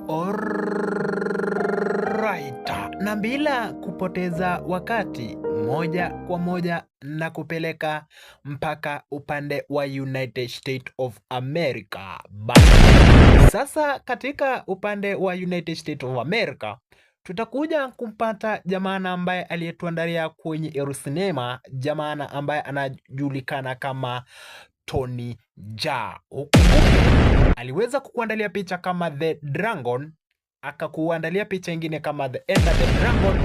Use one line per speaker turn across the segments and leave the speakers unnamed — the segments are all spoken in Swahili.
Alright. Na bila kupoteza wakati, moja kwa moja na kupeleka mpaka upande wa United States of America. Sasa katika upande wa United States of America tutakuja kumpata jamana ambaye aliyetuandalia kwenye sinema, jamana ambaye anajulikana kama Tony Jaa. Aliweza kukuandalia picha kama The Dragon, akakuandalia picha ingine kama The Ender the Dragon.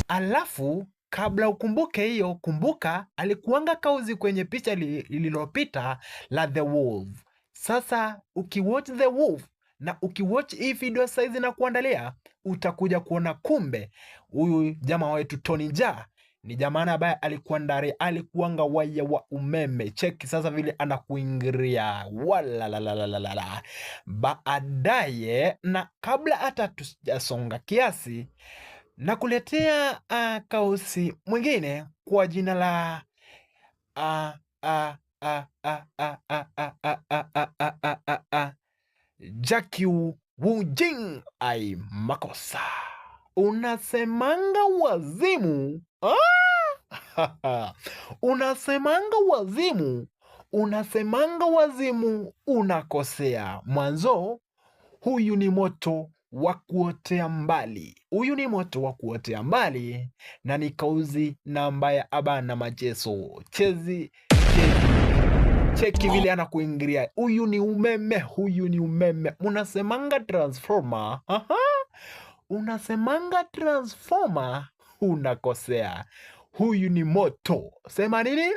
Alafu kabla ukumbuke hiyo, kumbuka alikuanga kauzi kwenye picha lililopita la The Wolf. Sasa ukiwatch The Wolf na ukiwatch hii video size na kuandalia, utakuja kuona kumbe huyu jamaa wetu Tony Jaa ni jamana ambaye alikuanga waya wa umeme. Cheki sasa vile anakuingiria wala. Baadaye, na kabla hata tusonga kiasi, na kuletea kausi mwingine kwa jina la Jackie Wu Jing. Ai makosa, unasemanga wazimu. Unasemanga wazimu, unakosea. Mwanzo, huyu ni moto wa kuotea mbali, na ni kauzi na ambaye abana macheso. Cheki vile anakuingiria. Huyu ni umeme. Unasemanga transformer, unakosea. Huyu ni moto. Sema nini?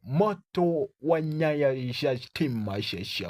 Moto wa nyaya isha stima shesha.